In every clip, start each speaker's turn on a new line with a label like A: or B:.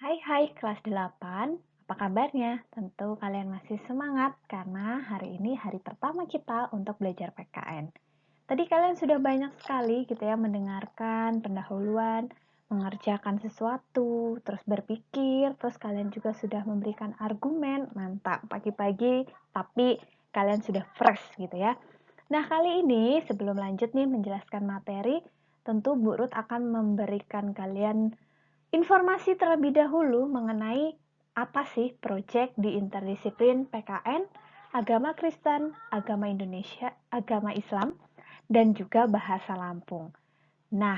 A: Hai kelas 8, apa kabarnya? Tentu kalian masih semangat karena hari ini hari pertama kita untuk belajar PKN. Tadi kalian sudah banyak sekali gitu ya mendengarkan pendahuluan, mengerjakan sesuatu, terus berpikir, terus kalian juga sudah memberikan argumen, mantap pagi-pagi, tapi kalian sudah fresh gitu ya. Nah, kali ini sebelum lanjut nih menjelaskan materi, tentu Bu Ruth akan memberikan kalian informasi terlebih dahulu mengenai apa sih proyek di interdisiplin PKN, agama Kristen, agama Indonesia, agama Islam, dan juga bahasa Lampung. Nah,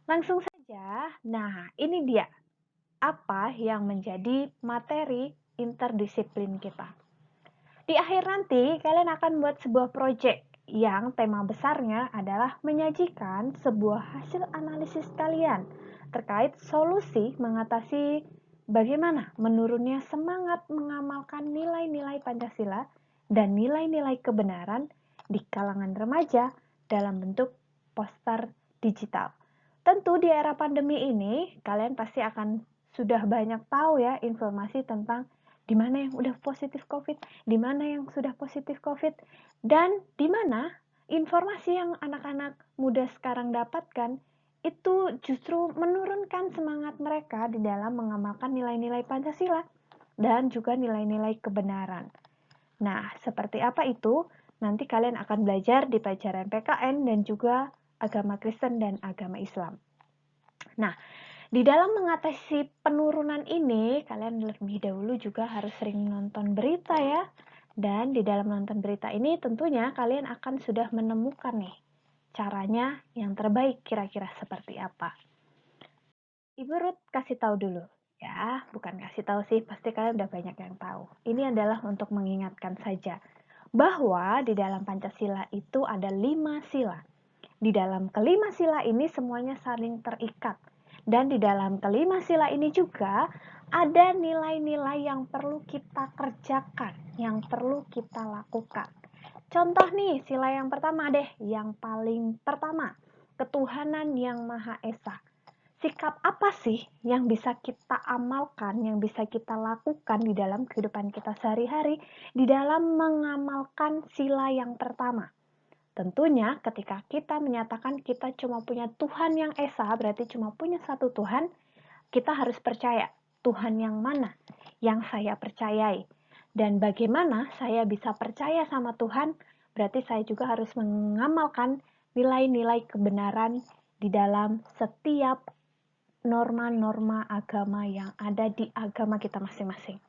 A: langsung saja. Nah, ini dia apa yang menjadi materi interdisiplin kita. Di akhir nanti, kalian akan buat sebuah proyek yang tema besarnya adalah menyajikan sebuah hasil analisis kalian terkait solusi mengatasi bagaimana menurunnya semangat mengamalkan nilai-nilai Pancasila dan nilai-nilai kebenaran di kalangan remaja dalam bentuk poster digital. Tentu di era pandemi ini, kalian pasti akan sudah banyak tahu ya informasi tentang di mana yang udah positif COVID, di mana yang sudah positif COVID, dan di mana informasi yang anak-anak muda sekarang dapatkan itu justru menurunkan semangat mereka di dalam mengamalkan nilai-nilai Pancasila dan juga nilai-nilai kebenaran. Nah, seperti apa itu? Nanti kalian akan belajar di pelajaran PKN dan juga agama Kristen dan agama Islam. Nah, di dalam mengatasi penurunan ini, kalian lebih dahulu juga harus sering nonton berita ya. Dan di dalam nonton berita ini tentunya kalian akan sudah menemukan nih caranya yang terbaik kira-kira seperti apa. Ibu Ruth kasih tahu dulu ya, bukan kasih tahu sih, pasti kalian udah banyak yang tahu. Ini adalah untuk mengingatkan saja bahwa di dalam Pancasila itu ada 5 sila. Di dalam kelima sila ini semuanya saling terikat. Dan di dalam kelima sila ini juga ada nilai-nilai yang perlu kita kerjakan, yang perlu kita lakukan. Contoh nih, sila yang pertama deh, yang paling pertama, ketuhanan yang Maha Esa. Sikap apa sih yang bisa kita amalkan, yang bisa kita lakukan di dalam kehidupan kita sehari-hari, di dalam mengamalkan sila yang pertama? Tentunya ketika kita menyatakan kita cuma punya Tuhan yang Esa, berarti cuma punya satu Tuhan, kita harus percaya Tuhan yang mana yang saya percayai. Dan bagaimana saya bisa percaya sama Tuhan, berarti saya juga harus mengamalkan nilai-nilai kebenaran di dalam setiap norma-norma agama yang ada di agama kita masing-masing.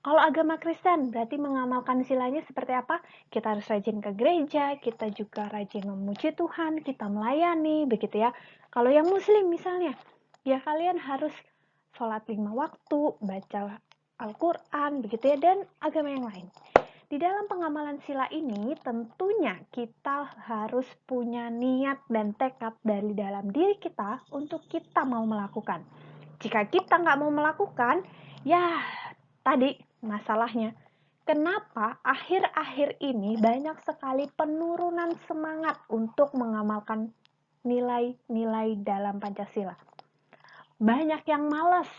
A: Kalau agama Kristen berarti mengamalkan silanya seperti apa? Kita harus rajin ke gereja, kita juga rajin memuji Tuhan, kita melayani, begitu ya. Kalau yang Muslim misalnya, ya kalian harus sholat 5 waktu, baca Al-Quran, begitu ya, dan agama yang lain. Di dalam pengamalan sila ini, tentunya kita harus punya niat dan tekad dari dalam diri kita untuk kita mau melakukan. Jika kita nggak mau melakukan, ya tadi masalahnya. Kenapa akhir-akhir ini banyak sekali penurunan semangat untuk mengamalkan nilai-nilai dalam Pancasila? Banyak yang malas,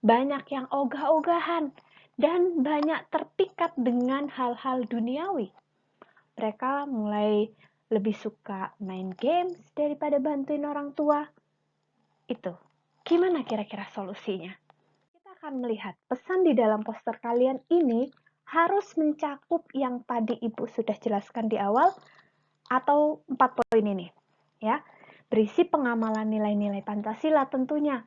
A: banyak yang ogah-ogahan, dan banyak terpikat dengan hal-hal duniawi. Mereka mulai lebih suka main games daripada bantuin orang tua. Itu, gimana kira-kira solusinya? Kita akan melihat pesan di dalam poster kalian ini harus mencakup yang tadi Ibu sudah jelaskan di awal atau 4 poin ini. Ya, berisi pengamalan nilai-nilai Pancasila tentunya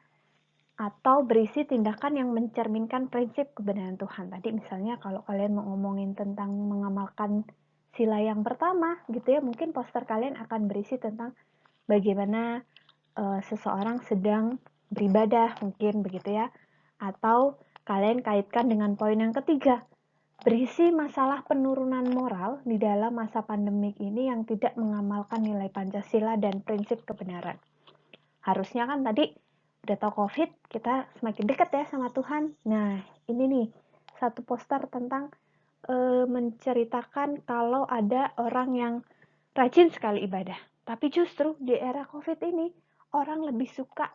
A: atau berisi tindakan yang mencerminkan prinsip kebenaran Tuhan. Tadi misalnya kalau kalian mau ngomongin tentang mengamalkan sila yang pertama gitu ya, mungkin poster kalian akan berisi tentang bagaimana seseorang sedang beribadah mungkin begitu ya. Atau kalian kaitkan dengan poin yang ketiga, berisi masalah penurunan moral di dalam masa pandemik ini yang tidak mengamalkan nilai Pancasila dan prinsip kebenaran. Harusnya kan tadi udah tahu COVID, kita semakin dekat ya sama Tuhan. Nah, ini nih satu poster tentang menceritakan kalau ada orang yang rajin sekali ibadah. Tapi justru di era COVID ini, orang lebih suka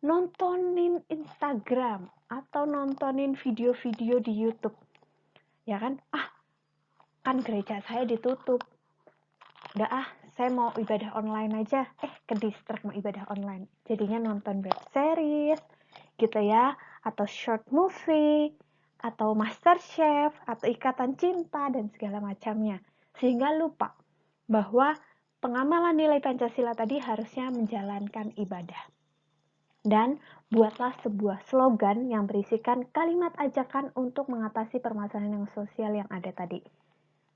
A: nontonin Instagram atau nontonin video-video di YouTube. Ya kan? Kan gereja saya ditutup. Udah saya mau ibadah online aja. Ke distrik mau ibadah online. Jadinya nonton web series gitu ya, atau short movie, atau MasterChef, atau Ikatan Cinta dan segala macamnya. Sehingga lupa bahwa pengamalan nilai Pancasila tadi harusnya menjalankan ibadah. Dan buatlah sebuah slogan yang berisikan kalimat ajakan untuk mengatasi permasalahan yang sosial yang ada tadi.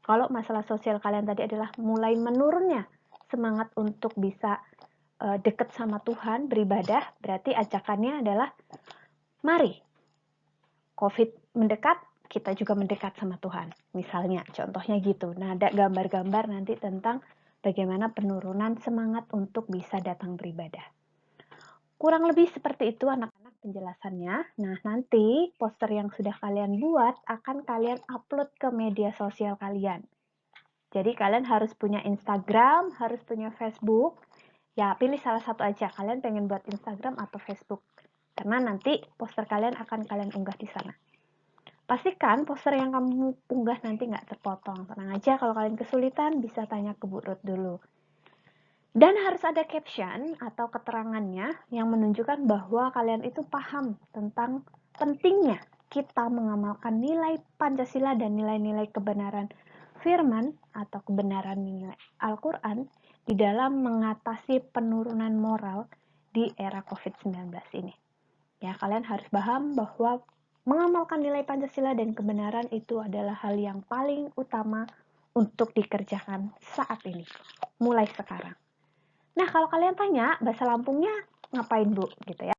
A: Kalau masalah sosial kalian tadi adalah mulai menurunnya semangat untuk bisa dekat sama Tuhan, beribadah, berarti ajakannya adalah mari COVID mendekat, kita juga mendekat sama Tuhan. Misalnya, contohnya gitu. Nah, ada gambar-gambar nanti tentang bagaimana penurunan semangat untuk bisa datang beribadah. Kurang lebih seperti itu anak-anak penjelasannya. Nah, nanti poster yang sudah kalian buat akan kalian upload ke media sosial kalian. Jadi kalian harus punya Instagram, harus punya Facebook. Ya, pilih salah satu aja. Kalian pengen buat Instagram atau Facebook. Karena nanti poster kalian akan kalian unggah di sana. Pastikan poster yang kamu unggah nanti nggak terpotong. Tenang aja, kalau kalian kesulitan bisa tanya ke Bu Ruth dulu. Dan harus ada caption atau keterangannya yang menunjukkan bahwa kalian itu paham tentang pentingnya kita mengamalkan nilai Pancasila dan nilai-nilai kebenaran firman atau kebenaran nilai Al-Quran di dalam mengatasi penurunan moral di era COVID-19 ini. Ya, kalian harus paham bahwa mengamalkan nilai Pancasila dan kebenaran itu adalah hal yang paling utama untuk dikerjakan saat ini, mulai sekarang. Nah, kalau kalian tanya, bahasa Lampungnya ngapain, Bu? Gitu ya.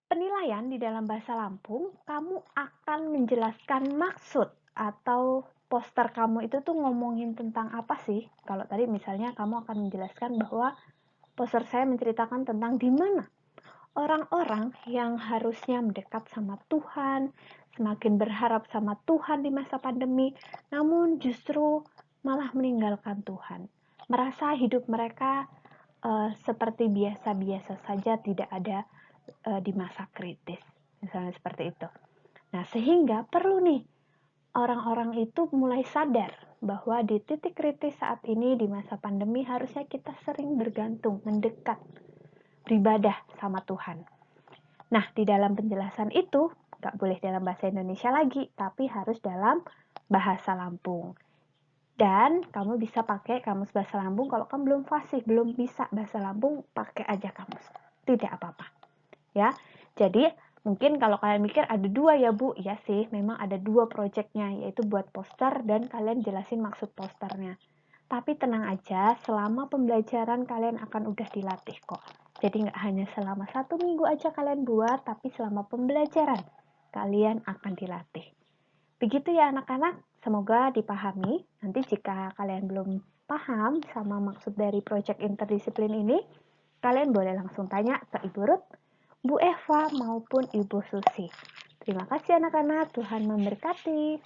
A: Penilaian di dalam bahasa Lampung, kamu akan menjelaskan maksud atau poster kamu itu tuh ngomongin tentang apa sih? Kalau tadi misalnya kamu akan menjelaskan bahwa poster saya menceritakan tentang di mana orang-orang yang harusnya mendekat sama Tuhan, semakin berharap sama Tuhan di masa pandemi, namun justru malah meninggalkan Tuhan. Merasa hidup mereka seperti biasa-biasa saja, tidak ada di masa kritis, misalnya seperti itu. Nah, sehingga perlu nih orang-orang itu mulai sadar bahwa di titik kritis saat ini di masa pandemi harusnya kita sering bergantung, mendekat, beribadah sama Tuhan. Nah, di dalam penjelasan itu nggak boleh dalam bahasa Indonesia lagi, tapi harus dalam bahasa Lampung. Dan kamu bisa pakai kamus bahasa Lampung. Kalau kamu belum fasih, belum bisa bahasa Lampung, pakai aja kamus. Tidak apa-apa. Ya, jadi mungkin kalau kalian mikir ada dua ya Bu, ya sih, memang ada dua projectnya, yaitu buat poster dan kalian jelasin maksud posternya. Tapi tenang aja, selama pembelajaran kalian akan udah dilatih kok. Jadi nggak hanya selama 1 minggu aja kalian buat, tapi selama pembelajaran kalian akan dilatih. Begitu ya anak-anak, semoga dipahami. Nanti jika kalian belum paham sama maksud dari proyek interdisiplin ini, kalian boleh langsung tanya ke Ibu Ruth, Bu Eva, maupun Ibu Susi. Terima kasih anak-anak, Tuhan memberkati.